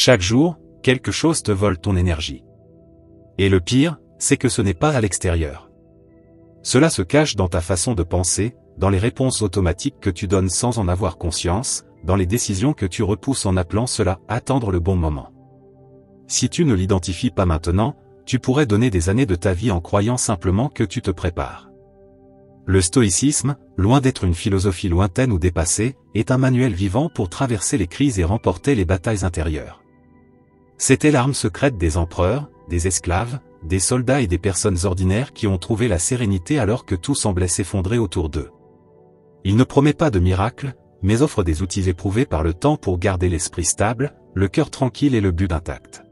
Chaque jour, quelque chose te vole ton énergie. Et le pire, c'est que ce n'est pas à l'extérieur. Cela se cache dans ta façon de penser, dans les réponses automatiques que tu donnes sans en avoir conscience, dans les décisions que tu repousses en appelant cela « attendre le bon moment ». Si tu ne l'identifies pas maintenant, tu pourrais donner des années de ta vie en croyant simplement que tu te prépares. Le stoïcisme, loin d'être une philosophie lointaine ou dépassée, est un manuel vivant pour traverser les crises et remporter les batailles intérieures. C'était l'arme secrète des empereurs, des esclaves, des soldats et des personnes ordinaires qui ont trouvé la sérénité alors que tout semblait s'effondrer autour d'eux. Il ne promet pas de miracle, mais offre des outils éprouvés par le temps pour garder l'esprit stable, le cœur tranquille et le but intact.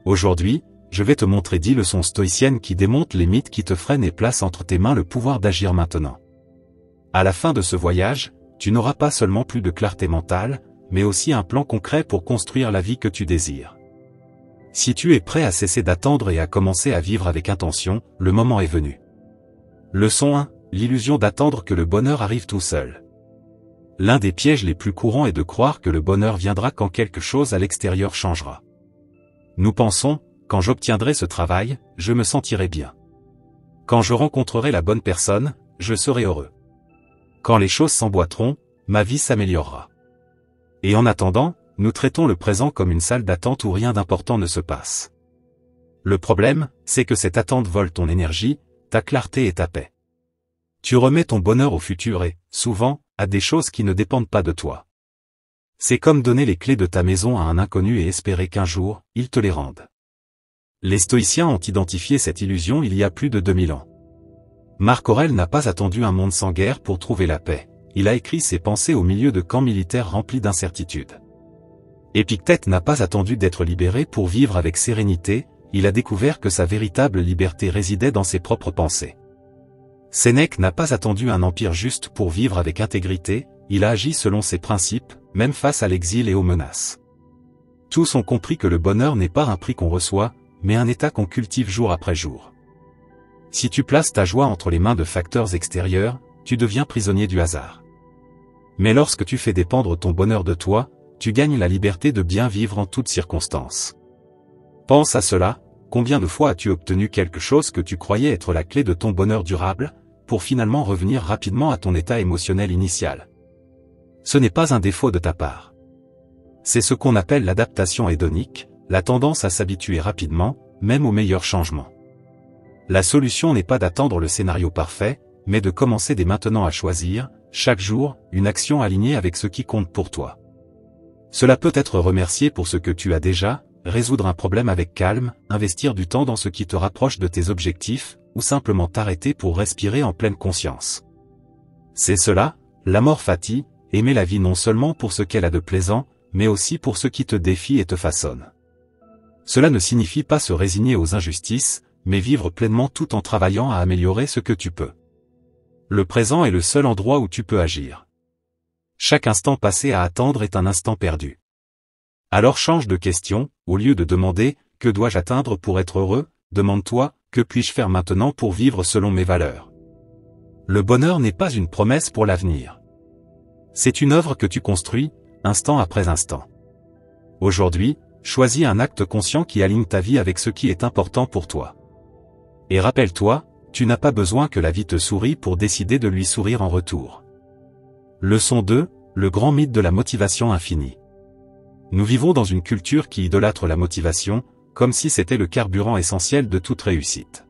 Aujourd'hui, je vais te montrer 10 leçons stoïciennes qui démontent les mythes qui te freinent et placent entre tes mains le pouvoir d'agir maintenant. À la fin de ce voyage, tu n'auras pas seulement plus de clarté mentale, mais aussi un plan concret pour construire la vie que tu désires. Si tu es prêt à cesser d'attendre et à commencer à vivre avec intention, le moment est venu. Leçon 1. L'illusion d'attendre que le bonheur arrive tout seul. L'un des pièges les plus courants est de croire que le bonheur viendra quand quelque chose à l'extérieur changera. Nous pensons, quand j'obtiendrai ce travail, je me sentirai bien. Quand je rencontrerai la bonne personne, je serai heureux. Quand les choses s'emboîteront, ma vie s'améliorera. Et en attendant, nous traitons le présent comme une salle d'attente où rien d'important ne se passe. Le problème, c'est que cette attente vole ton énergie, ta clarté et ta paix. Tu remets ton bonheur au futur et, souvent, à des choses qui ne dépendent pas de toi. C'est comme donner les clés de ta maison à un inconnu et espérer qu'un jour, il te les rende. Les stoïciens ont identifié cette illusion il y a plus de 2000 ans. Marc Aurèle n'a pas attendu un monde sans guerre pour trouver la paix, il a écrit ses pensées au milieu de camps militaires remplis d'incertitudes. Épictète n'a pas attendu d'être libéré pour vivre avec sérénité, il a découvert que sa véritable liberté résidait dans ses propres pensées. Sénèque n'a pas attendu un empire juste pour vivre avec intégrité, il a agi selon ses principes, même face à l'exil et aux menaces. Tous ont compris que le bonheur n'est pas un prix qu'on reçoit, mais un état qu'on cultive jour après jour. Si tu places ta joie entre les mains de facteurs extérieurs, tu deviens prisonnier du hasard. Mais lorsque tu fais dépendre ton bonheur de toi, tu gagnes la liberté de bien vivre en toutes circonstances. Pense à cela, combien de fois as-tu obtenu quelque chose que tu croyais être la clé de ton bonheur durable, pour finalement revenir rapidement à ton état émotionnel initial? Ce n'est pas un défaut de ta part. C'est ce qu'on appelle l'adaptation hédonique, la tendance à s'habituer rapidement, même aux meilleurs changements. La solution n'est pas d'attendre le scénario parfait, mais de commencer dès maintenant à choisir, chaque jour, une action alignée avec ce qui compte pour toi. Cela peut être remercier pour ce que tu as déjà, résoudre un problème avec calme, investir du temps dans ce qui te rapproche de tes objectifs, ou simplement t'arrêter pour respirer en pleine conscience. C'est cela, l'amor fati, aimer la vie non seulement pour ce qu'elle a de plaisant, mais aussi pour ce qui te défie et te façonne. Cela ne signifie pas se résigner aux injustices, mais vivre pleinement tout en travaillant à améliorer ce que tu peux. Le présent est le seul endroit où tu peux agir. Chaque instant passé à attendre est un instant perdu. Alors change de question, au lieu de demander « Que dois-je atteindre pour être heureux ?», demande-toi « Que puis-je faire maintenant pour vivre selon mes valeurs ?» Le bonheur n'est pas une promesse pour l'avenir. C'est une œuvre que tu construis, instant après instant. Aujourd'hui, choisis un acte conscient qui aligne ta vie avec ce qui est important pour toi. Et rappelle-toi, tu n'as pas besoin que la vie te sourie pour décider de lui sourire en retour. Leçon 2, le grand mythe de la motivation infinie. Nous vivons dans une culture qui idolâtre la motivation, comme si c'était le carburant essentiel de toute réussite.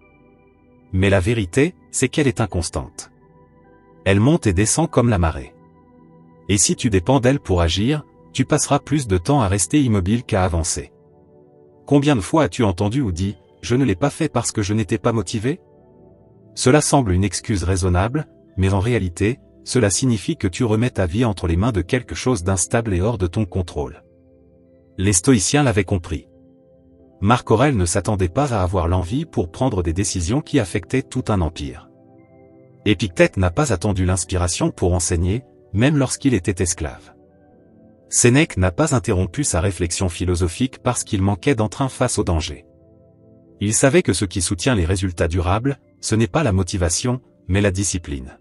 Mais la vérité, c'est qu'elle est inconstante. Elle monte et descend comme la marée. Et si tu dépends d'elle pour agir, tu passeras plus de temps à rester immobile qu'à avancer. Combien de fois as-tu entendu ou dit « Je ne l'ai pas fait parce que je n'étais pas motivé ?» Cela semble une excuse raisonnable, mais en réalité, cela signifie que tu remets ta vie entre les mains de quelque chose d'instable et hors de ton contrôle. Les stoïciens l'avaient compris. Marc Aurèle ne s'attendait pas à avoir l'envie pour prendre des décisions qui affectaient tout un empire. Épictète n'a pas attendu l'inspiration pour enseigner, même lorsqu'il était esclave. Sénèque n'a pas interrompu sa réflexion philosophique parce qu'il manquait d'entrain face au danger. Il savait que ce qui soutient les résultats durables, ce n'est pas la motivation, mais la discipline.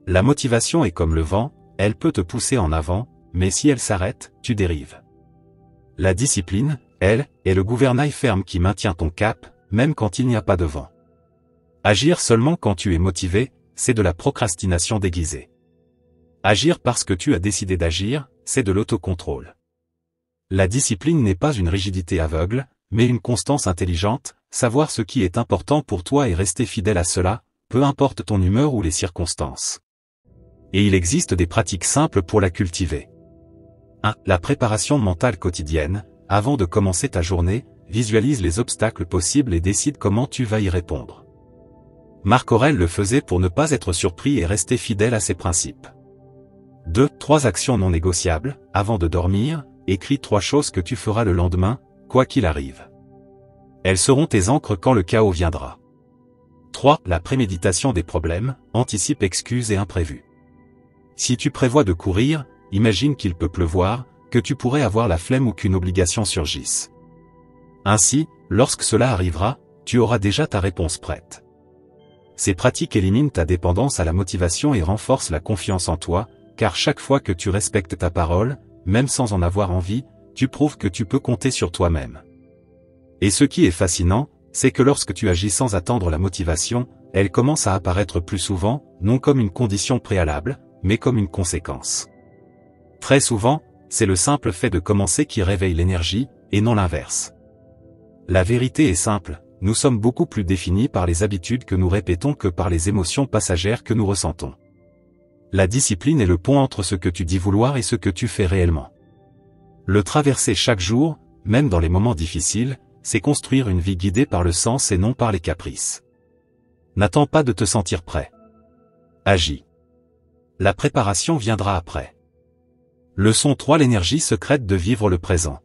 La motivation est comme le vent, elle peut te pousser en avant, mais si elle s'arrête, tu dérives. La discipline, elle, est le gouvernail ferme qui maintient ton cap, même quand il n'y a pas de vent. Agir seulement quand tu es motivé, c'est de la procrastination déguisée. Agir parce que tu as décidé d'agir, c'est de l'autocontrôle. La discipline n'est pas une rigidité aveugle, mais une constance intelligente, savoir ce qui est important pour toi et rester fidèle à cela, peu importe ton humeur ou les circonstances. Et il existe des pratiques simples pour la cultiver. 1. La préparation mentale quotidienne. Avant de commencer ta journée, visualise les obstacles possibles et décide comment tu vas y répondre. Marc Aurèle le faisait pour ne pas être surpris et rester fidèle à ses principes. 2. 3 actions non négociables. Avant de dormir, écris 3 choses que tu feras le lendemain, quoi qu'il arrive. Elles seront tes ancres quand le chaos viendra. 3. La préméditation des problèmes. Anticipe excuses et imprévus. Si tu prévois de courir, imagine qu'il peut pleuvoir, que tu pourrais avoir la flemme ou qu'une obligation surgisse. Ainsi, lorsque cela arrivera, tu auras déjà ta réponse prête. Ces pratiques éliminent ta dépendance à la motivation et renforcent la confiance en toi, car chaque fois que tu respectes ta parole, même sans en avoir envie, tu prouves que tu peux compter sur toi-même. Et ce qui est fascinant, c'est que lorsque tu agis sans attendre la motivation, elle commence à apparaître plus souvent, non comme une condition préalable, mais comme une conséquence. Très souvent, c'est le simple fait de commencer qui réveille l'énergie, et non l'inverse. La vérité est simple, nous sommes beaucoup plus définis par les habitudes que nous répétons que par les émotions passagères que nous ressentons. La discipline est le pont entre ce que tu dis vouloir et ce que tu fais réellement. Le traverser chaque jour, même dans les moments difficiles, c'est construire une vie guidée par le sens et non par les caprices. N'attends pas de te sentir prêt. Agis. La préparation viendra après. Leçon 3. L'énergie secrète de vivre le présent.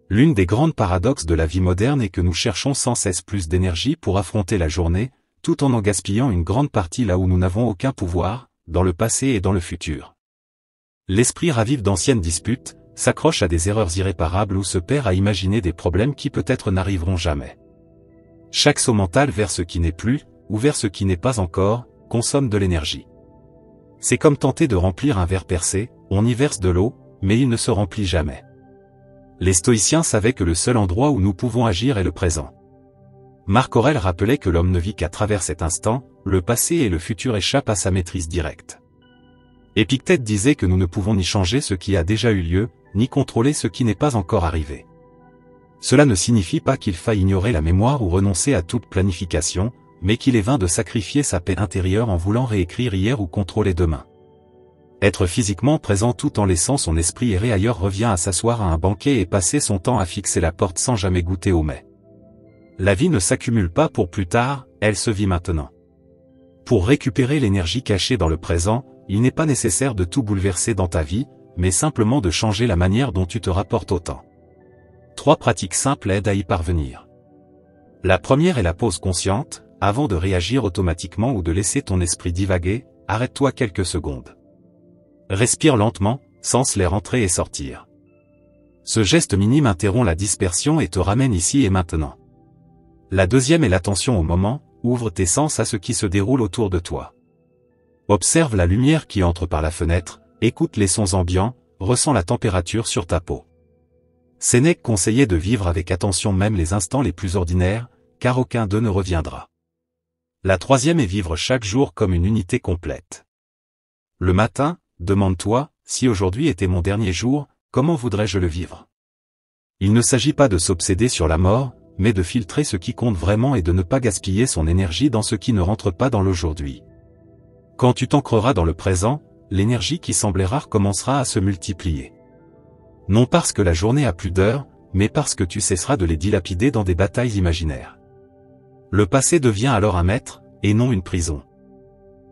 L'une des grandes paradoxes de la vie moderne est que nous cherchons sans cesse plus d'énergie pour affronter la journée, tout en gaspillant une grande partie là où nous n'avons aucun pouvoir, dans le passé et dans le futur. L'esprit ravive d'anciennes disputes, s'accroche à des erreurs irréparables ou se perd à imaginer des problèmes qui peut-être n'arriveront jamais. Chaque saut mental vers ce qui n'est plus, ou vers ce qui n'est pas encore, consomme de l'énergie. C'est comme tenter de remplir un verre percé, on y verse de l'eau, mais il ne se remplit jamais. Les stoïciens savaient que le seul endroit où nous pouvons agir est le présent. Marc Aurèle rappelait que l'homme ne vit qu'à travers cet instant, le passé et le futur échappent à sa maîtrise directe. Épictète disait que nous ne pouvons ni changer ce qui a déjà eu lieu, ni contrôler ce qui n'est pas encore arrivé. Cela ne signifie pas qu'il faille ignorer la mémoire ou renoncer à toute planification, mais qu'il est vain de sacrifier sa paix intérieure en voulant réécrire hier ou contrôler demain. Être physiquement présent tout en laissant son esprit errer ailleurs revient à s'asseoir à un banquet et passer son temps à fixer la porte sans jamais goûter au mets. La vie ne s'accumule pas pour plus tard, elle se vit maintenant. Pour récupérer l'énergie cachée dans le présent, il n'est pas nécessaire de tout bouleverser dans ta vie, mais simplement de changer la manière dont tu te rapportes au temps. 3 pratiques simples aident à y parvenir. La première est la pause consciente. Avant de réagir automatiquement ou de laisser ton esprit divaguer, arrête-toi quelques secondes. Respire lentement, sens l'air entrer et sortir. Ce geste minime interrompt la dispersion et te ramène ici et maintenant. La deuxième est l'attention au moment, ouvre tes sens à ce qui se déroule autour de toi. Observe la lumière qui entre par la fenêtre, écoute les sons ambiants, ressens la température sur ta peau. Sénèque conseillait de vivre avec attention même les instants les plus ordinaires, car aucun d'eux ne reviendra. La troisième est vivre chaque jour comme une unité complète. Le matin, demande-toi, si aujourd'hui était mon dernier jour, comment voudrais-je le vivre? Il ne s'agit pas de s'obséder sur la mort, mais de filtrer ce qui compte vraiment et de ne pas gaspiller son énergie dans ce qui ne rentre pas dans l'aujourd'hui. Quand tu t'ancreras dans le présent, l'énergie qui semblait rare commencera à se multiplier. Non parce que la journée a plus d'heures, mais parce que tu cesseras de les dilapider dans des batailles imaginaires. Le passé devient alors un maître, et non une prison.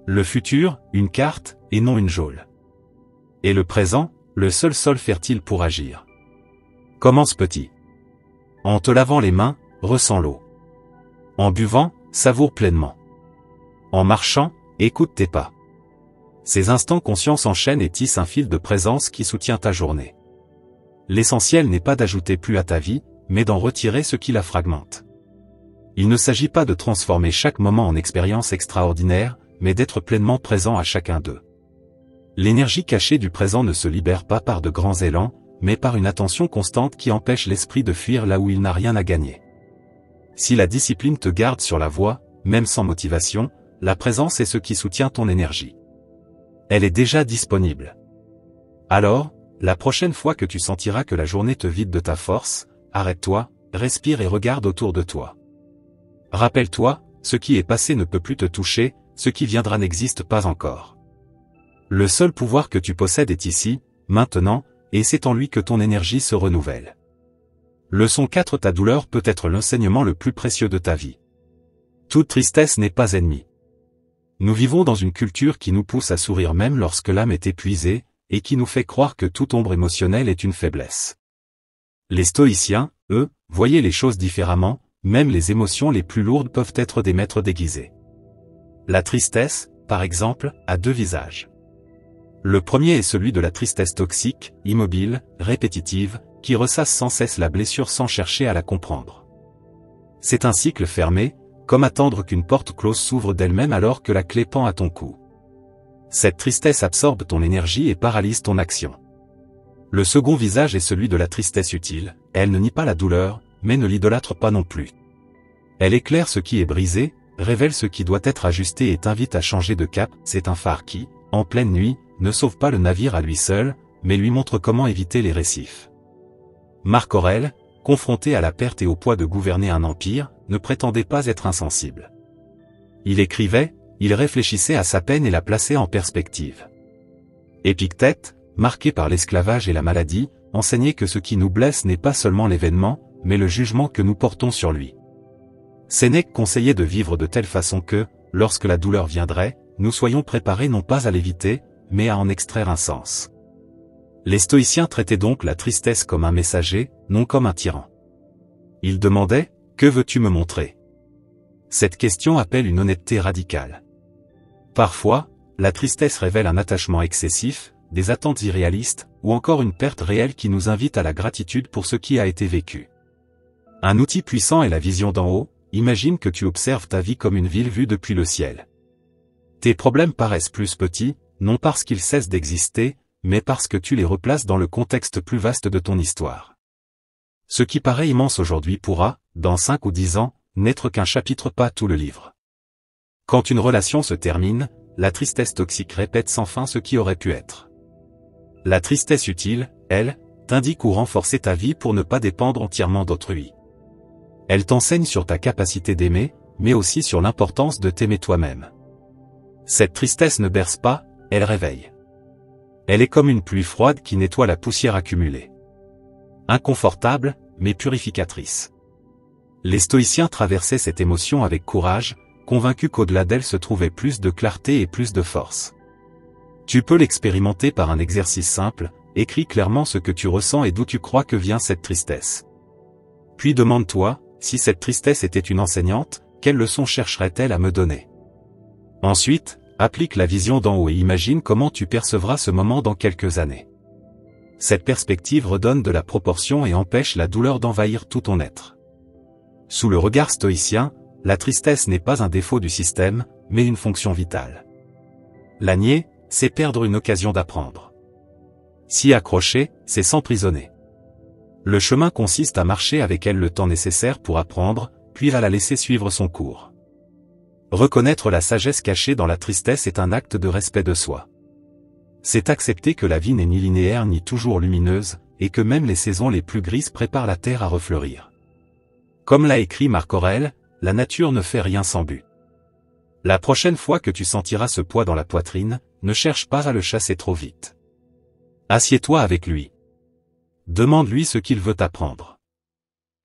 Le futur, une carte, et non une geôle. Et le présent, le seul sol fertile pour agir. Commence petit. En te lavant les mains, ressens l'eau. En buvant, savoure pleinement. En marchant, écoute tes pas. Ces instants conscients s'enchaînent et tissent un fil de présence qui soutient ta journée. L'essentiel n'est pas d'ajouter plus à ta vie, mais d'en retirer ce qui la fragmente. Il ne s'agit pas de transformer chaque moment en expérience extraordinaire, mais d'être pleinement présent à chacun d'eux. L'énergie cachée du présent ne se libère pas par de grands élans, mais par une attention constante qui empêche l'esprit de fuir là où il n'a rien à gagner. Si la discipline te garde sur la voie, même sans motivation, la présence est ce qui soutient ton énergie. Elle est déjà disponible. Alors, la prochaine fois que tu sentiras que la journée te vide de ta force, arrête-toi, respire et regarde autour de toi. Rappelle-toi, ce qui est passé ne peut plus te toucher, ce qui viendra n'existe pas encore. Le seul pouvoir que tu possèdes est ici, maintenant, et c'est en lui que ton énergie se renouvelle. Leçon 4. Ta douleur peut être l'enseignement le plus précieux de ta vie. Toute tristesse n'est pas ennemie. Nous vivons dans une culture qui nous pousse à sourire même lorsque l'âme est épuisée, et qui nous fait croire que toute ombre émotionnelle est une faiblesse. Les stoïciens, eux, voyaient les choses différemment, même les émotions les plus lourdes peuvent être des maîtres déguisés. La tristesse, par exemple, a deux visages. Le premier est celui de la tristesse toxique, immobile, répétitive, qui ressasse sans cesse la blessure sans chercher à la comprendre. C'est un cycle fermé, comme attendre qu'une porte close s'ouvre d'elle-même alors que la clé pend à ton cou. Cette tristesse absorbe ton énergie et paralyse ton action. Le second visage est celui de la tristesse utile, elle ne nie pas la douleur, mais ne l'idolâtre pas non plus. Elle éclaire ce qui est brisé, révèle ce qui doit être ajusté et t'invite à changer de cap. C'est un phare qui, en pleine nuit, ne sauve pas le navire à lui seul, mais lui montre comment éviter les récifs. Marc Aurèle, confronté à la perte et au poids de gouverner un empire, ne prétendait pas être insensible. Il écrivait, il réfléchissait à sa peine et la plaçait en perspective. Épictète, marqué par l'esclavage et la maladie, enseignait que ce qui nous blesse n'est pas seulement l'événement, mais le jugement que nous portons sur lui. Sénèque conseillait de vivre de telle façon que, lorsque la douleur viendrait, nous soyons préparés non pas à l'éviter, mais à en extraire un sens. Les stoïciens traitaient donc la tristesse comme un messager, non comme un tyran. Ils demandaient, « Que veux-tu me montrer ?» Cette question appelle une honnêteté radicale. Parfois, la tristesse révèle un attachement excessif, des attentes irréalistes, ou encore une perte réelle qui nous invite à la gratitude pour ce qui a été vécu. Un outil puissant est la vision d'en haut. Imagine que tu observes ta vie comme une ville vue depuis le ciel. Tes problèmes paraissent plus petits, non parce qu'ils cessent d'exister, mais parce que tu les replaces dans le contexte plus vaste de ton histoire. Ce qui paraît immense aujourd'hui pourra, dans 5 ou 10 ans, n'être qu'un chapitre, pas tout le livre. Quand une relation se termine, la tristesse toxique répète sans fin ce qui aurait pu être. La tristesse utile, elle, t'indique où renforcer ta vie pour ne pas dépendre entièrement d'autrui. Elle t'enseigne sur ta capacité d'aimer, mais aussi sur l'importance de t'aimer toi-même. Cette tristesse ne berce pas, elle réveille. Elle est comme une pluie froide qui nettoie la poussière accumulée. Inconfortable, mais purificatrice. Les stoïciens traversaient cette émotion avec courage, convaincus qu'au-delà d'elle se trouvait plus de clarté et plus de force. Tu peux l'expérimenter par un exercice simple, écris clairement ce que tu ressens et d'où tu crois que vient cette tristesse. Puis demande-toi, si cette tristesse était une enseignante, quelle leçon chercherait-elle à me donner? Ensuite, applique la vision d'en haut et imagine comment tu percevras ce moment dans quelques années. Cette perspective redonne de la proportion et empêche la douleur d'envahir tout ton être. Sous le regard stoïcien, la tristesse n'est pas un défaut du système, mais une fonction vitale. La nier, c'est perdre une occasion d'apprendre. S'y accrocher, c'est s'emprisonner. Le chemin consiste à marcher avec elle le temps nécessaire pour apprendre, puis à la laisser suivre son cours. Reconnaître la sagesse cachée dans la tristesse est un acte de respect de soi. C'est accepter que la vie n'est ni linéaire ni toujours lumineuse, et que même les saisons les plus grises préparent la terre à refleurir. Comme l'a écrit Marc Aurèle, la nature ne fait rien sans but. La prochaine fois que tu sentiras ce poids dans la poitrine, ne cherche pas à le chasser trop vite. Assieds-toi avec lui. Demande-lui ce qu'il veut t'apprendre.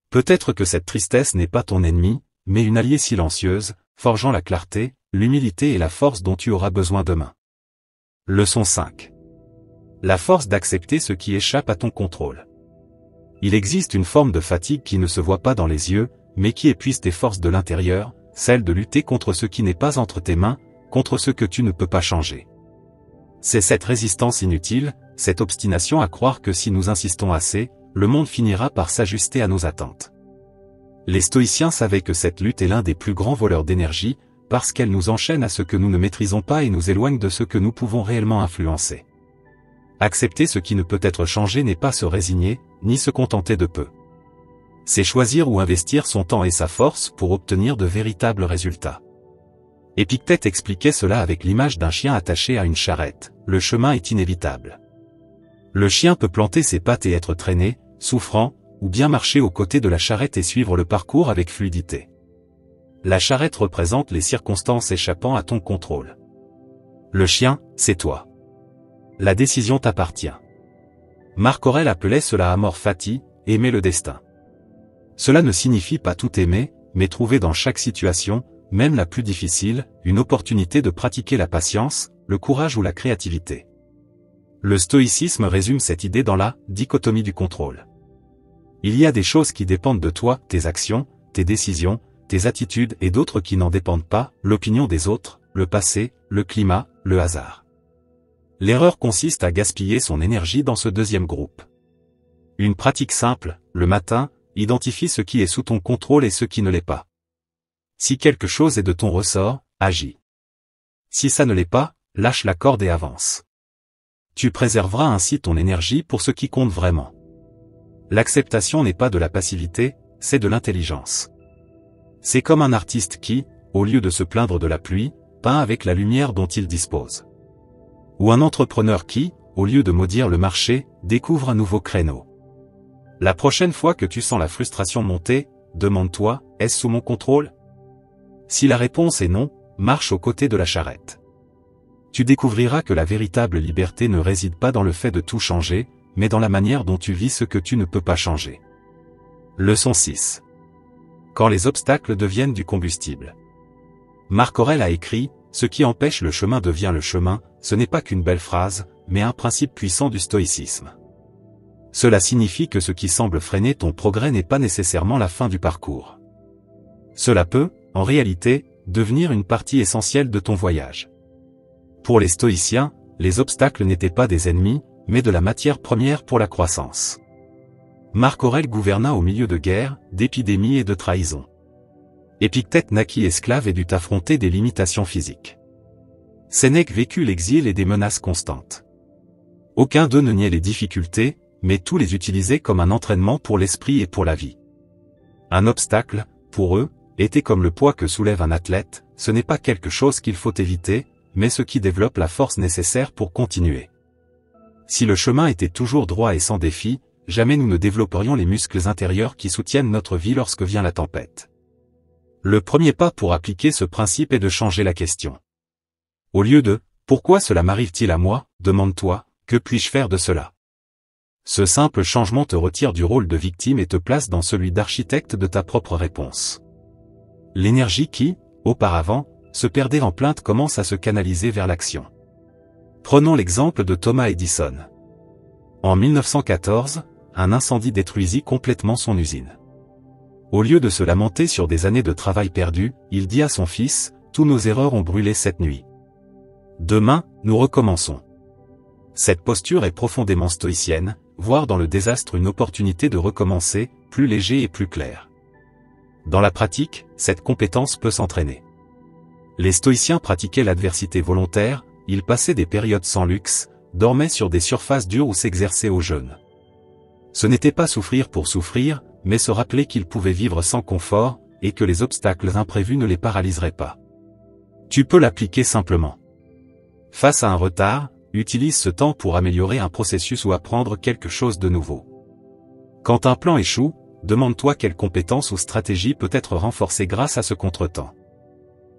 Peut-être que cette tristesse n'est pas ton ennemi, mais une alliée silencieuse, forgeant la clarté, l'humilité et la force dont tu auras besoin demain. Leçon 5. La force d'accepter ce qui échappe à ton contrôle. Il existe une forme de fatigue qui ne se voit pas dans les yeux, mais qui épuise tes forces de l'intérieur, celle de lutter contre ce qui n'est pas entre tes mains, contre ce que tu ne peux pas changer. C'est cette résistance inutile, cette obstination à croire que si nous insistons assez, le monde finira par s'ajuster à nos attentes. Les stoïciens savaient que cette lutte est l'un des plus grands voleurs d'énergie, parce qu'elle nous enchaîne à ce que nous ne maîtrisons pas et nous éloigne de ce que nous pouvons réellement influencer. Accepter ce qui ne peut être changé n'est pas se résigner, ni se contenter de peu. C'est choisir ou investir son temps et sa force pour obtenir de véritables résultats. Épictète expliquait cela avec l'image d'un chien attaché à une charrette. Le chemin est inévitable. Le chien peut planter ses pattes et être traîné, souffrant, ou bien marcher aux côtés de la charrette et suivre le parcours avec fluidité. La charrette représente les circonstances échappant à ton contrôle. Le chien, c'est toi. La décision t'appartient. Marc Aurèle appelait cela amor fati, aimer le destin. Cela ne signifie pas tout aimer, mais trouver dans chaque situation, même la plus difficile, une opportunité de pratiquer la patience, le courage ou la créativité. Le stoïcisme résume cette idée dans la dichotomie du contrôle. Il y a des choses qui dépendent de toi, tes actions, tes décisions, tes attitudes et d'autres qui n'en dépendent pas, l'opinion des autres, le passé, le climat, le hasard. L'erreur consiste à gaspiller son énergie dans ce deuxième groupe. Une pratique simple, le matin, identifie ce qui est sous ton contrôle et ce qui ne l'est pas. Si quelque chose est de ton ressort, agis. Si ça ne l'est pas, lâche la corde et avance. Tu préserveras ainsi ton énergie pour ce qui compte vraiment. L'acceptation n'est pas de la passivité, c'est de l'intelligence. C'est comme un artiste qui, au lieu de se plaindre de la pluie, peint avec la lumière dont il dispose. Ou un entrepreneur qui, au lieu de maudire le marché, découvre un nouveau créneau. La prochaine fois que tu sens la frustration monter, demande-toi, est-ce sous mon contrôle? Si la réponse est non, marche aux côtés de la charrette. Tu découvriras que la véritable liberté ne réside pas dans le fait de tout changer, mais dans la manière dont tu vis ce que tu ne peux pas changer. Leçon 6. Quand les obstacles deviennent du combustible. Marc Aurèle a écrit, « Ce qui empêche le chemin devient le chemin », ce n'est pas qu'une belle phrase, mais un principe puissant du stoïcisme. Cela signifie que ce qui semble freiner ton progrès n'est pas nécessairement la fin du parcours. Cela peut, en réalité, devenir une partie essentielle de ton voyage. Pour les stoïciens, les obstacles n'étaient pas des ennemis, mais de la matière première pour la croissance. Marc Aurèle gouverna au milieu de guerres, d'épidémies et de trahisons. Épictète naquit esclave et dut affronter des limitations physiques. Sénèque vécut l'exil et des menaces constantes. Aucun d'eux ne niait les difficultés, mais tous les utilisaient comme un entraînement pour l'esprit et pour la vie. Un obstacle, pour eux, était comme le poids que soulève un athlète, ce n'est pas quelque chose qu'il faut éviter, mais ce qui développe la force nécessaire pour continuer. Si le chemin était toujours droit et sans défi, jamais nous ne développerions les muscles intérieurs qui soutiennent notre vie lorsque vient la tempête. Le premier pas pour appliquer ce principe est de changer la question. Au lieu de « Pourquoi cela m'arrive-t-il à moi ?», demande-toi « Que puis-je faire de cela ?» Ce simple changement te retire du rôle de victime et te place dans celui d'architecte de ta propre réponse. L'énergie qui, auparavant, se perdait en plainte commence à se canaliser vers l'action. Prenons l'exemple de Thomas Edison. En 1914, un incendie détruisit complètement son usine. Au lieu de se lamenter sur des années de travail perdu, il dit à son fils, « Tous nos erreurs ont brûlé cette nuit. Demain, nous recommençons. » Cette posture est profondément stoïcienne, voir dans le désastre une opportunité de recommencer, plus léger et plus clair. Dans la pratique, cette compétence peut s'entraîner. Les stoïciens pratiquaient l'adversité volontaire, ils passaient des périodes sans luxe, dormaient sur des surfaces dures ou s'exerçaient au jeûne. Ce n'était pas souffrir pour souffrir, mais se rappeler qu'ils pouvaient vivre sans confort, et que les obstacles imprévus ne les paralyseraient pas. Tu peux l'appliquer simplement. Face à un retard, utilise ce temps pour améliorer un processus ou apprendre quelque chose de nouveau. Quand un plan échoue, demande-toi quelle compétence ou stratégie peut être renforcée grâce à ce contretemps.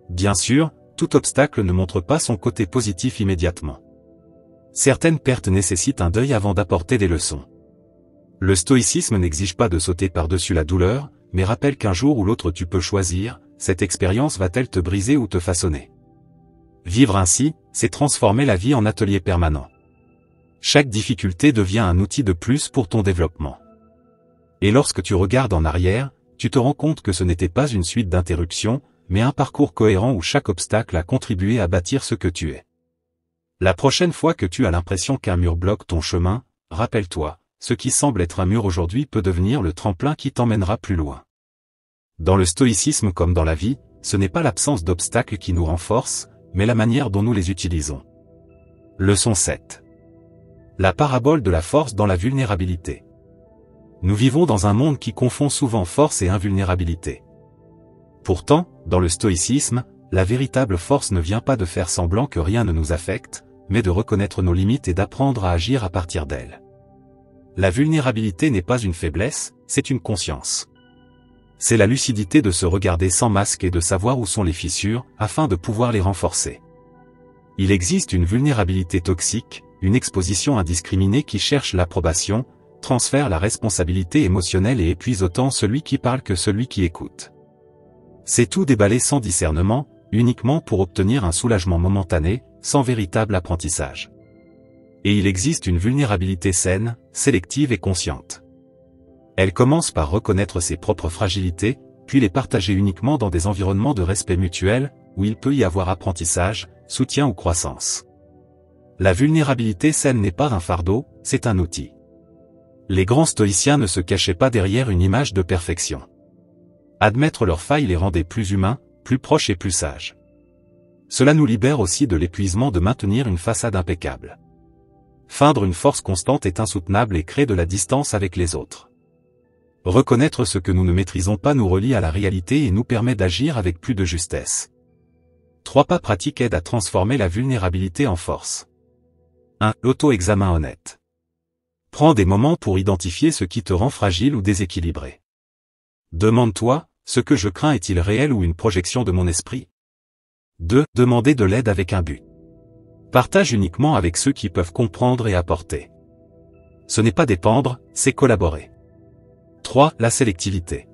Bien sûr, tout obstacle ne montre pas son côté positif immédiatement. Certaines pertes nécessitent un deuil avant d'apporter des leçons. Le stoïcisme n'exige pas de sauter par-dessus la douleur, mais rappelle qu'un jour ou l'autre tu peux choisir, cette expérience va-t-elle te briser ou te façonner. Vivre ainsi, c'est transformer la vie en atelier permanent. Chaque difficulté devient un outil de plus pour ton développement. Et lorsque tu regardes en arrière, tu te rends compte que ce n'était pas une suite d'interruptions, mais un parcours cohérent où chaque obstacle a contribué à bâtir ce que tu es. La prochaine fois que tu as l'impression qu'un mur bloque ton chemin, rappelle-toi, ce qui semble être un mur aujourd'hui peut devenir le tremplin qui t'emmènera plus loin. Dans le stoïcisme comme dans la vie, ce n'est pas l'absence d'obstacles qui nous renforce, mais la manière dont nous les utilisons. Leçon 7. La parabole de la force dans la vulnérabilité. Nous vivons dans un monde qui confond souvent force et invulnérabilité. Pourtant, dans le stoïcisme, la véritable force ne vient pas de faire semblant que rien ne nous affecte, mais de reconnaître nos limites et d'apprendre à agir à partir d'elles. La vulnérabilité n'est pas une faiblesse, c'est une conscience. C'est la lucidité de se regarder sans masque et de savoir où sont les fissures, afin de pouvoir les renforcer. Il existe une vulnérabilité toxique, une exposition indiscriminée qui cherche l'approbation, transfère la responsabilité émotionnelle et épuise autant celui qui parle que celui qui écoute. C'est tout déballer sans discernement, uniquement pour obtenir un soulagement momentané, sans véritable apprentissage. Et il existe une vulnérabilité saine, sélective et consciente. Elle commence par reconnaître ses propres fragilités, puis les partager uniquement dans des environnements de respect mutuel, où il peut y avoir apprentissage, soutien ou croissance. La vulnérabilité saine n'est pas un fardeau, c'est un outil. Les grands stoïciens ne se cachaient pas derrière une image de perfection. Admettre leurs failles les rendait plus humains, plus proches et plus sages. Cela nous libère aussi de l'épuisement de maintenir une façade impeccable. Feindre une force constante est insoutenable et crée de la distance avec les autres. Reconnaître ce que nous ne maîtrisons pas nous relie à la réalité et nous permet d'agir avec plus de justesse. 3 pas pratiques aident à transformer la vulnérabilité en force. 1. L'auto-examen honnête. Prends des moments pour identifier ce qui te rend fragile ou déséquilibré. Demande-toi, ce que je crains est-il réel ou une projection de mon esprit? 2. Demander de l'aide avec un but. Partage uniquement avec ceux qui peuvent comprendre et apporter. Ce n'est pas dépendre, c'est collaborer. 3. La sélectivité.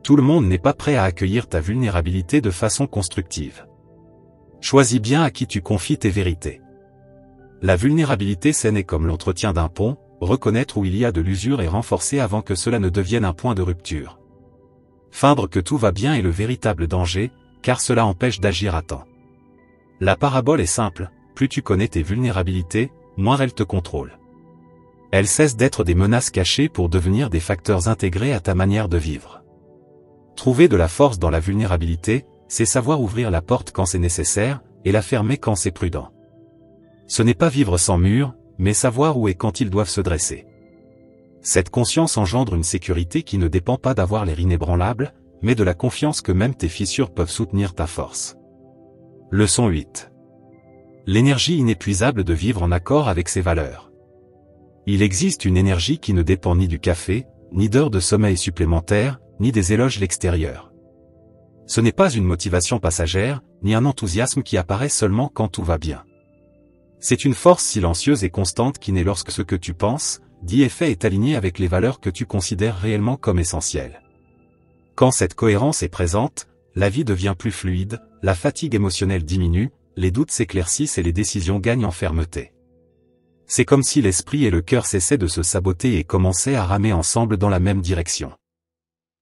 Tout le monde n'est pas prêt à accueillir ta vulnérabilité de façon constructive. Choisis bien à qui tu confies tes vérités. La vulnérabilité saine est comme l'entretien d'un pont, reconnaître où il y a de l'usure et renforcer avant que cela ne devienne un point de rupture. Feindre que tout va bien est le véritable danger, car cela empêche d'agir à temps. La parabole est simple, plus tu connais tes vulnérabilités, moins elles te contrôlent. Elles cessent d'être des menaces cachées pour devenir des facteurs intégrés à ta manière de vivre. Trouver de la force dans la vulnérabilité, c'est savoir ouvrir la porte quand c'est nécessaire, et la fermer quand c'est prudent. Ce n'est pas vivre sans mur, mais savoir où et quand ils doivent se dresser. Cette conscience engendre une sécurité qui ne dépend pas d'avoir l'air inébranlable, mais de la confiance que même tes fissures peuvent soutenir ta force. Leçon 8. L'énergie inépuisable de vivre en accord avec ses valeurs. Il existe une énergie qui ne dépend ni du café, ni d'heures de sommeil supplémentaires, ni des éloges de l'extérieur. Ce n'est pas une motivation passagère, ni un enthousiasme qui apparaît seulement quand tout va bien. C'est une force silencieuse et constante qui naît lorsque ce que tu penses, dis et fais est aligné avec les valeurs que tu considères réellement comme essentielles. Quand cette cohérence est présente, la vie devient plus fluide, la fatigue émotionnelle diminue, les doutes s'éclaircissent et les décisions gagnent en fermeté. C'est comme si l'esprit et le cœur cessaient de se saboter et commençaient à ramer ensemble dans la même direction.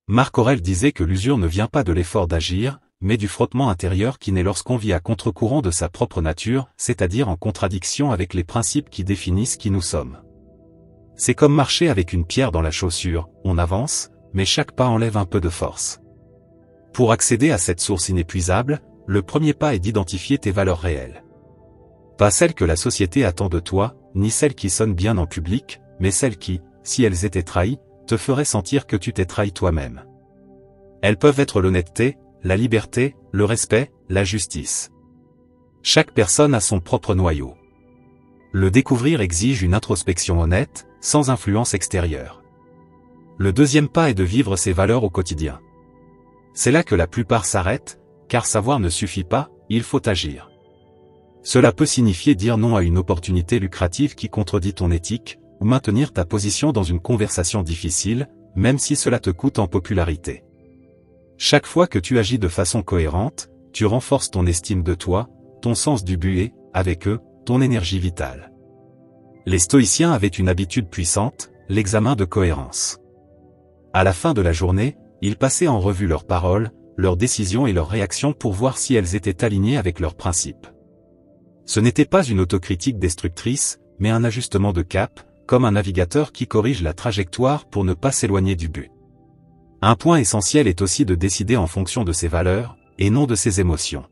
Marc Aurèle disait que l'usure ne vient pas de l'effort d'agir, mais du frottement intérieur qui naît lorsqu'on vit à contre-courant de sa propre nature, c'est-à-dire en contradiction avec les principes qui définissent qui nous sommes. C'est comme marcher avec une pierre dans la chaussure, on avance, mais chaque pas enlève un peu de force. Pour accéder à cette source inépuisable, le premier pas est d'identifier tes valeurs réelles. Pas celles que la société attend de toi, ni celles qui sonnent bien en public, mais celles qui, si elles étaient trahies, te feraient sentir que tu t'es trahi toi-même. Elles peuvent être l'honnêteté, la liberté, le respect, la justice. Chaque personne a son propre noyau. Le découvrir exige une introspection honnête, sans influence extérieure. Le deuxième pas est de vivre ces valeurs au quotidien. C'est là que la plupart s'arrêtent, car savoir ne suffit pas, il faut agir. Cela peut signifier dire non à une opportunité lucrative qui contredit ton éthique, ou maintenir ta position dans une conversation difficile, même si cela te coûte en popularité. Chaque fois que tu agis de façon cohérente, tu renforces ton estime de toi, ton sens du but et, avec eux, ton énergie vitale. Les stoïciens avaient une habitude puissante, l'examen de cohérence. À la fin de la journée, ils passaient en revue leurs paroles, leurs décisions et leurs réactions pour voir si elles étaient alignées avec leurs principes. Ce n'était pas une autocritique destructrice, mais un ajustement de cap, comme un navigateur qui corrige la trajectoire pour ne pas s'éloigner du but. Un point essentiel est aussi de décider en fonction de ses valeurs, et non de ses émotions.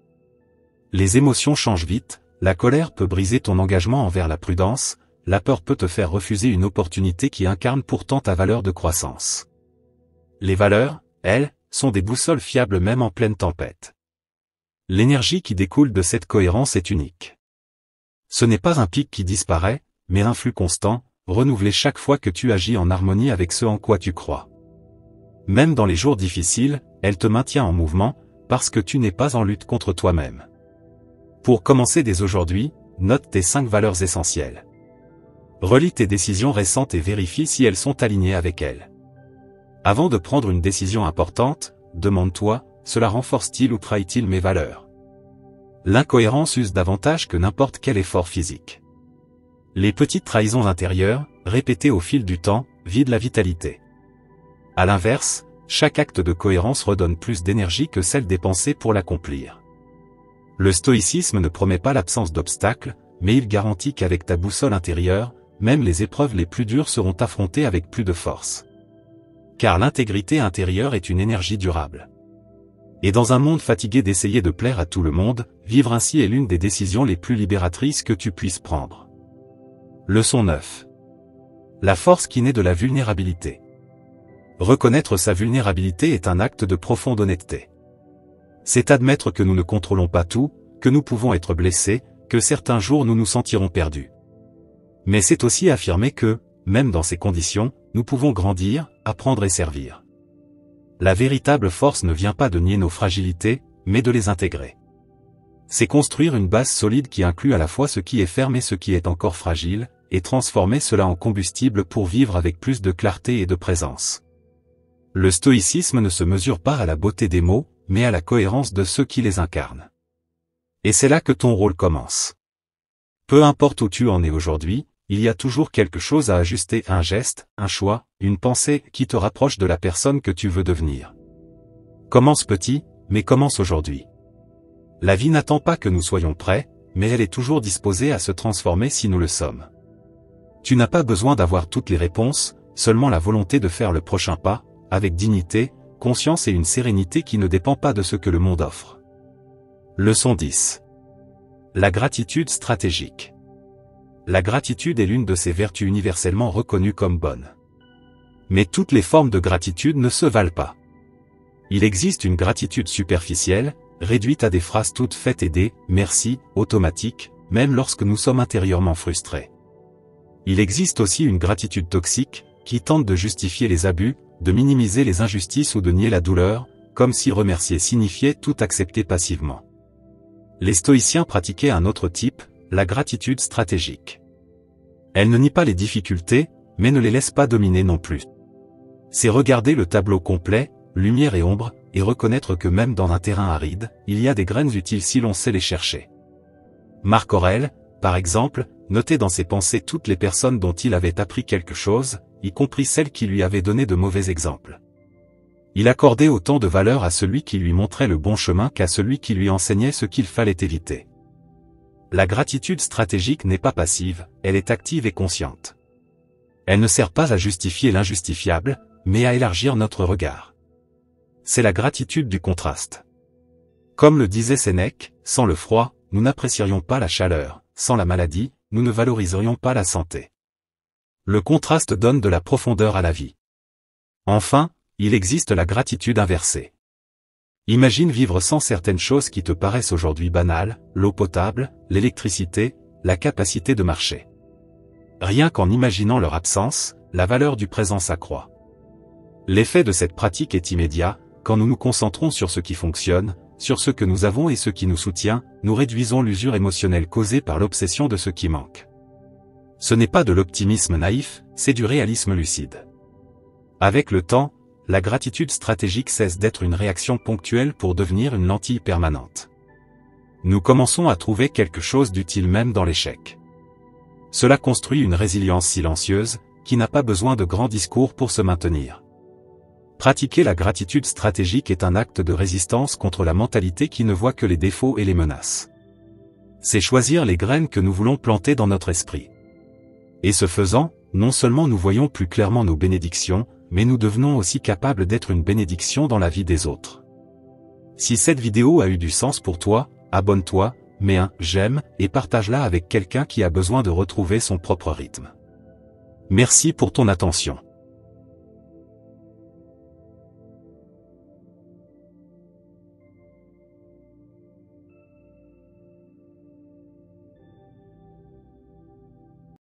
Les émotions changent vite, la colère peut briser ton engagement envers la prudence, la peur peut te faire refuser une opportunité qui incarne pourtant ta valeur de croissance. Les valeurs, elles, sont des boussoles fiables même en pleine tempête. L'énergie qui découle de cette cohérence est unique. Ce n'est pas un pic qui disparaît, mais un flux constant, renouvelé chaque fois que tu agis en harmonie avec ce en quoi tu crois. Même dans les jours difficiles, elle te maintient en mouvement, parce que tu n'es pas en lutte contre toi-même. Pour commencer dès aujourd'hui, note tes 5 valeurs essentielles. Relis tes décisions récentes et vérifie si elles sont alignées avec elles. Avant de prendre une décision importante, demande-toi, cela renforce-t-il ou trahit-il mes valeurs? L'incohérence use davantage que n'importe quel effort physique. Les petites trahisons intérieures, répétées au fil du temps, vident la vitalité. À l'inverse, chaque acte de cohérence redonne plus d'énergie que celle dépensée pour l'accomplir. Le stoïcisme ne promet pas l'absence d'obstacles, mais il garantit qu'avec ta boussole intérieure, même les épreuves les plus dures seront affrontées avec plus de force. Car l'intégrité intérieure est une énergie durable. Et dans un monde fatigué d'essayer de plaire à tout le monde, vivre ainsi est l'une des décisions les plus libératrices que tu puisses prendre. Leçon 9. La force qui naît de la vulnérabilité. Reconnaître sa vulnérabilité est un acte de profonde honnêteté. C'est admettre que nous ne contrôlons pas tout, que nous pouvons être blessés, que certains jours nous nous sentirons perdus. Mais c'est aussi affirmer que, même dans ces conditions, nous pouvons grandir, apprendre et servir. La véritable force ne vient pas de nier nos fragilités, mais de les intégrer. C'est construire une base solide qui inclut à la fois ce qui est ferme et ce qui est encore fragile, et transformer cela en combustible pour vivre avec plus de clarté et de présence. Le stoïcisme ne se mesure pas à la beauté des mots, mais à la cohérence de ceux qui les incarnent. Et c'est là que ton rôle commence. Peu importe où tu en es aujourd'hui, il y a toujours quelque chose à ajuster, un geste, un choix, une pensée qui te rapproche de la personne que tu veux devenir. Commence petit, mais commence aujourd'hui. La vie n'attend pas que nous soyons prêts, mais elle est toujours disposée à se transformer si nous le sommes. Tu n'as pas besoin d'avoir toutes les réponses, seulement la volonté de faire le prochain pas, avec dignité, conscience et une sérénité qui ne dépend pas de ce que le monde offre. Leçon 10. La gratitude stratégique. La gratitude est l'une de ces vertus universellement reconnues comme bonnes. Mais toutes les formes de gratitude ne se valent pas. Il existe une gratitude superficielle, réduite à des phrases toutes faites et des « merci » automatiques, même lorsque nous sommes intérieurement frustrés. Il existe aussi une gratitude toxique, qui tente de justifier les abus, de minimiser les injustices ou de nier la douleur, comme si remercier signifiait tout accepter passivement. Les stoïciens pratiquaient un autre type, la gratitude stratégique. Elle ne nie pas les difficultés, mais ne les laisse pas dominer non plus. C'est regarder le tableau complet, lumière et ombre, et reconnaître que même dans un terrain aride, il y a des graines utiles si l'on sait les chercher. Marc Aurèle, par exemple, notait dans ses pensées toutes les personnes dont il avait appris quelque chose, y compris celles qui lui avaient donné de mauvais exemples. Il accordait autant de valeur à celui qui lui montrait le bon chemin qu'à celui qui lui enseignait ce qu'il fallait éviter. La gratitude stratégique n'est pas passive, elle est active et consciente. Elle ne sert pas à justifier l'injustifiable, mais à élargir notre regard. C'est la gratitude du contraste. Comme le disait Sénèque, sans le froid, nous n'apprécierions pas la chaleur, sans la maladie, nous ne valoriserions pas la santé. Le contraste donne de la profondeur à la vie. Enfin, il existe la gratitude inversée. Imagine vivre sans certaines choses qui te paraissent aujourd'hui banales, l'eau potable, l'électricité, la capacité de marcher. Rien qu'en imaginant leur absence, la valeur du présent s'accroît. L'effet de cette pratique est immédiat, quand nous nous concentrons sur ce qui fonctionne, sur ce que nous avons et ce qui nous soutient, nous réduisons l'usure émotionnelle causée par l'obsession de ce qui manque. Ce n'est pas de l'optimisme naïf, c'est du réalisme lucide. Avec le temps, la gratitude stratégique cesse d'être une réaction ponctuelle pour devenir une lentille permanente. Nous commençons à trouver quelque chose d'utile même dans l'échec. Cela construit une résilience silencieuse, qui n'a pas besoin de grands discours pour se maintenir. Pratiquer la gratitude stratégique est un acte de résistance contre la mentalité qui ne voit que les défauts et les menaces. C'est choisir les graines que nous voulons planter dans notre esprit. Et ce faisant, non seulement nous voyons plus clairement nos bénédictions, mais nous devenons aussi capables d'être une bénédiction dans la vie des autres. Si cette vidéo a eu du sens pour toi, abonne-toi, mets un « j'aime » et partage-la avec quelqu'un qui a besoin de retrouver son propre rythme. Merci pour ton attention.